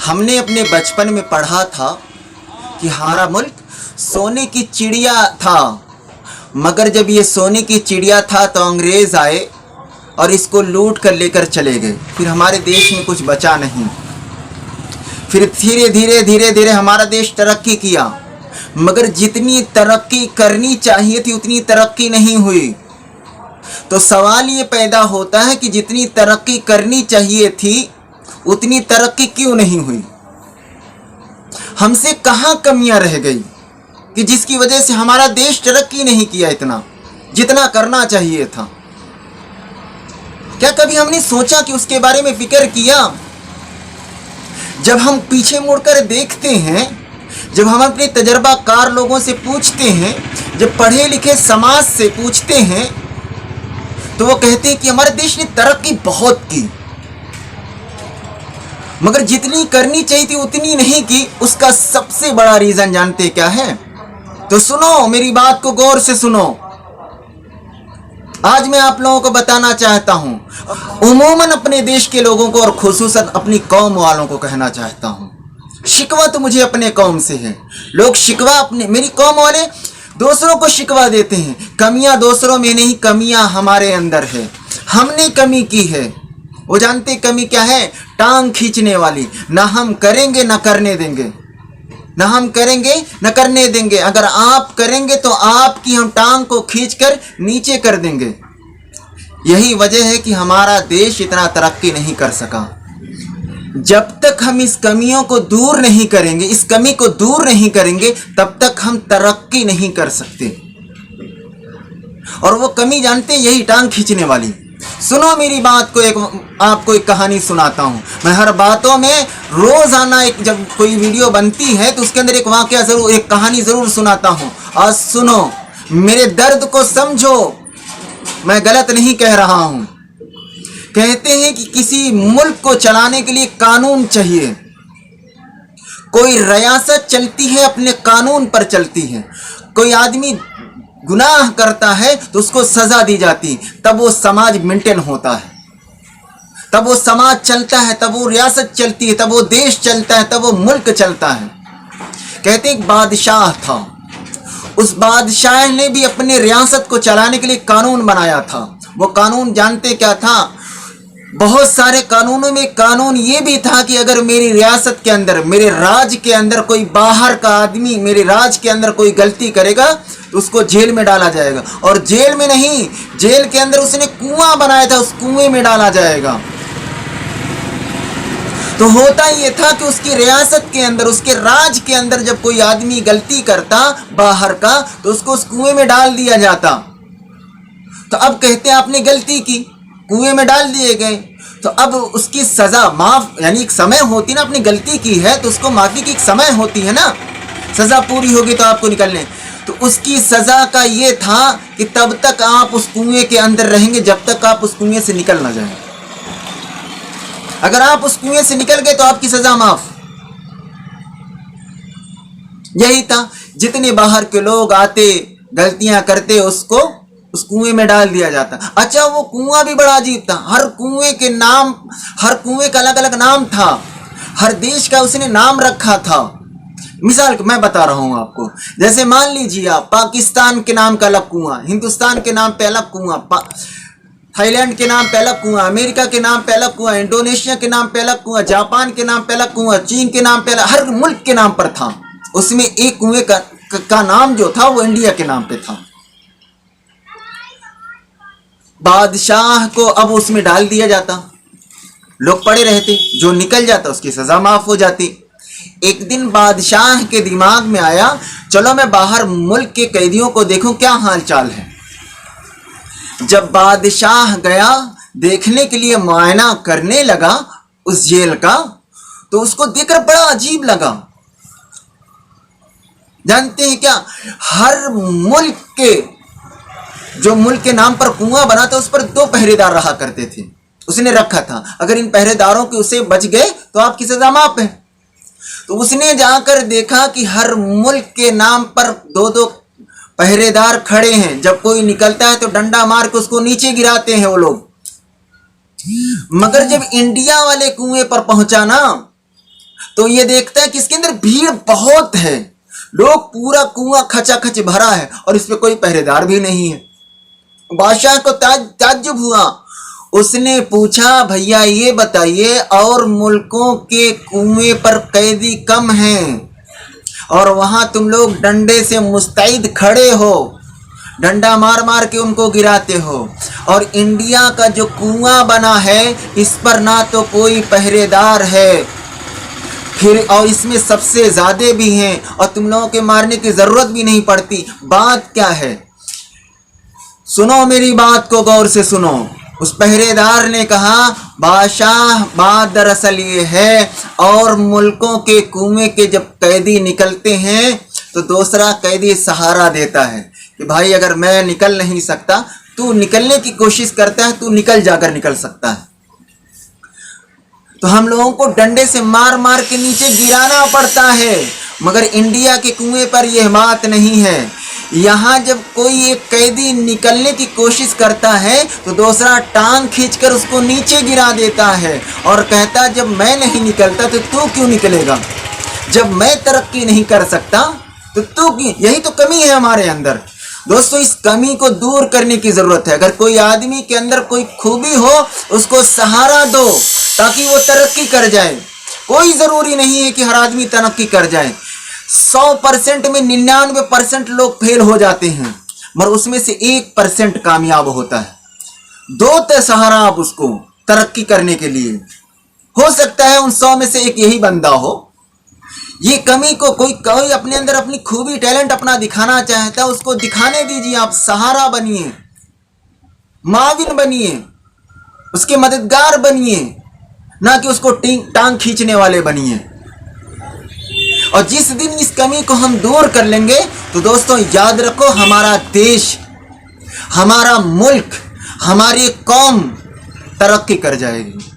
हमने अपने बचपन में पढ़ा था कि हमारा मुल्क सोने की चिड़िया था, मगर जब ये सोने की चिड़िया था तो अंग्रेज़ आए और इसको लूट कर लेकर चले गए। फिर हमारे देश में कुछ बचा नहीं। फिर धीरे धीरे हमारा देश तरक्की किया, मगर जितनी तरक्की करनी चाहिए थी उतनी तरक्की नहीं हुई। तो सवाल ये पैदा होता है कि जितनी तरक्की करनी चाहिए थी उतनी तरक्की क्यों नहीं हुई? हमसे कहाँ कमियां रह गई कि जिसकी वजह से हमारा देश तरक्की नहीं किया इतना जितना करना चाहिए था? क्या कभी हमने सोचा कि उसके बारे में फिक्र किया? जब हम पीछे मुड़कर देखते हैं, जब हम अपने तजर्बाकार लोगों से पूछते हैं, जब पढ़े लिखे समाज से पूछते हैं, तो वो कहते हैं कि हमारे देश ने तरक्की बहुत की, मगर जितनी करनी चाहिए थी उतनी नहीं की। उसका सबसे बड़ा रीजन जानते क्या है? तो सुनो, मेरी बात को गौर से सुनो। आज मैं आप लोगों को बताना चाहता हूं, उमूमन अपने देश के लोगों को और खुसूसन अपनी कौम वालों को कहना चाहता हूं, शिकवा तो मुझे अपने कौम से है। लोग शिकवा अपने मेरी कौम वाले दूसरों को शिकवा देते हैं। कमियां दूसरों में नहीं, कमियां हमारे अंदर है। हमने कमी की है। वो जानते कमी क्या है? टांग खींचने वाली। ना हम करेंगे ना करने देंगे, ना हम करेंगे न करने देंगे। अगर आप करेंगे तो आपकी हम टांग को खींचकर नीचे कर देंगे। यही वजह है कि हमारा देश इतना तरक्की नहीं कर सका। जब तक हम इस कमियों को दूर नहीं करेंगे, इस कमी को दूर नहीं करेंगे, तब तक हम तरक्की नहीं कर सकते। और वो कमी जानते, यही टांग खींचने वाली। सुनो मेरी बात को, आपको एक कहानी सुनाता हूँ। मैं हर बातों में रोजाना जब कोई वीडियो बनती है तो उसके अंदर एक वाकया जरूर, एक कहानी जरूर सुनाता हूँ। और सुनो, मेरे दर्द को समझो, मैं गलत नहीं कह रहा हूँ। कहते हैं कि किसी मुल्क को चलाने के लिए कानून चाहिए। कोई रियासत चलती है अपने कानून पर चलती है। कोई आदमी गुनाह करता है तो उसको सजा दी जाती, तब वो समाज मेंटेन होता है, तब वो समाज चलता है, तब वो रियासत चलती है, तब वो देश चलता है, तब वो मुल्क चलता है। कहते एक बादशाह था, उस बादशाह ने भी अपने रियासत को चलाने के लिए कानून बनाया था। वो कानून जानते क्या था? बहुत सारे कानूनों में कानून ये भी था कि अगर मेरी रियासत के अंदर, मेरे राज के अंदर कोई बाहर का आदमी मेरे राज के अंदर कोई गलती करेगा तो उसको जेल में डाला जाएगा। और जेल में नहीं, जेल के अंदर उसने कुआं बनाया था, उस कुएं में डाला जाएगा। तो होता ये था कि उसकी रियासत के अंदर, उसके राज के अंदर जब कोई आदमी गलती करता बाहर का तो उसको उस कुएं में डाल दिया जाता। तो अब कहते हैं आपने गलती की, कुएं में डाल दिए गए, तो अब उसकी सजा माफ, यानी एक समय होती ना, आपने गलती की है तो उसको माफी की एक समय होती है ना, सजा पूरी होगी तो आपको निकलने। तो उसकी सजा का ये था कि तब तक आप उस कुएं के अंदर रहेंगे जब तक आप उस कुएं से निकल ना जाए। अगर आप उस कुएं से निकल गए तो आपकी सजा माफ। यही था, जितने बाहर के लोग आते गलतियां करते उसको उस कुएं में डाल दिया जाता। अच्छा, वो कुआं भी बड़ा अजीब था। हर कुएं के नाम, हर कुएं का अलग अलग नाम था, हर देश का उसने नाम रखा था। मिसाल मैं बता रहा हूं आपको, जैसे मान लीजिए आप पाकिस्तान के नाम का अलग कुआं, हिंदुस्तान के नाम पे अलग कुआं, थाईलैंड के नाम पे अलग कुआं, अमेरिका के नाम पे अलग कुआं, इंडोनेशिया के नाम पे अलग कुआं, जापान के नाम पे अलग कुआं, चीन के नाम पे अलग, हर मुल्क के नाम पर था। उसमें एक कुएं का नाम जो था वो इंडिया के नाम पे था। बादशाह को अब उसमें डाल दिया जाता, लोग पड़े रहते, जो निकल जाता उसकी सजा माफ हो जाती। एक दिन बादशाह के दिमाग में आया, चलो मैं बाहर मुल्क के कैदियों को देखूं क्या हाल चाल है। जब बादशाह गया देखने के लिए, मुआयना करने लगा उस जेल का, तो उसको देखकर बड़ा अजीब लगा। जानते हैं क्या? हर मुल्क के, जो मुल्क के नाम पर कुआं बना था उस पर 2 पहरेदार रहा करते थे, उसने रखा था। अगर इन पहरेदारों के उसे बच गए तो आपकी सजा माफ है। तो उसने जाकर देखा कि हर मुल्क के नाम पर 2-2 पहरेदार खड़े हैं। जब कोई निकलता है तो डंडा मार के उसको नीचे गिराते हैं वो लोग। मगर जब इंडिया वाले कुएं पर पहुंचा ना, तो ये देखता है कि इसके अंदर भीड़ बहुत है, लोग पूरा कुआं खचाखच भरा है और इस पे कोई पहरेदार भी नहीं है। बादशाह को ताज्जुब हुआ। उसने पूछा, भैया ये बताइए, और मुल्कों के कुएं पर कैदी कम हैं और वहां तुम लोग डंडे से मुस्तैद खड़े हो, डंडा मार मार के उनको गिराते हो, और इंडिया का जो कुआं बना है इस पर ना तो कोई पहरेदार है, फिर और इसमें सबसे ज्यादा भी हैं और तुम लोगों के मारने की जरूरत भी नहीं पड़ती। बात क्या है? सुनो मेरी बात को गौर से सुनो। उस पहरेदार ने कहा, बादशाह बात दरअसल ये है, और मुल्कों के कुएं के जब कैदी निकलते हैं तो दूसरा कैदी सहारा देता है कि भाई अगर मैं निकल नहीं सकता, तू निकलने की कोशिश करता है, तू निकल जाकर निकल सकता है। तो हम लोगों को डंडे से मार मार के नीचे गिराना पड़ता है, मगर इंडिया के कुएं पर यह बात नहीं है। यहाँ जब कोई एक कैदी निकलने की कोशिश करता है तो दूसरा टांग खींचकर उसको नीचे गिरा देता है और कहता, जब मैं नहीं निकलता तो तू क्यों निकलेगा, जब मैं तरक्की नहीं कर सकता तो तू क्यों। यही तो कमी है हमारे अंदर। दोस्तों, इस कमी को दूर करने की जरूरत है। अगर कोई आदमी के अंदर कोई खूबी हो, उसको सहारा दो ताकि वो तरक्की कर जाए। कोई जरूरी नहीं है कि हर आदमी तरक्की कर जाए। 100% में 99% लोग फेल हो जाते हैं, मगर उसमें से 1% कामयाब होता है। दो तो सहारा आप उसको तरक्की करने के लिए। हो सकता है उन 100 में से एक यही बंदा हो। ये कमी को कोई अपने अंदर अपनी खूबी टैलेंट अपना दिखाना चाहता है, उसको दिखाने दीजिए। आप सहारा बनिए, माविन बनिए, उसके मददगार बनिए, ना कि उसको टांग खींचने वाले बनिए। और जिस दिन इस कमी को हम दूर कर लेंगे तो दोस्तों याद रखो, हमारा देश, हमारा मुल्क, हमारी कौम तरक्की कर जाएगी।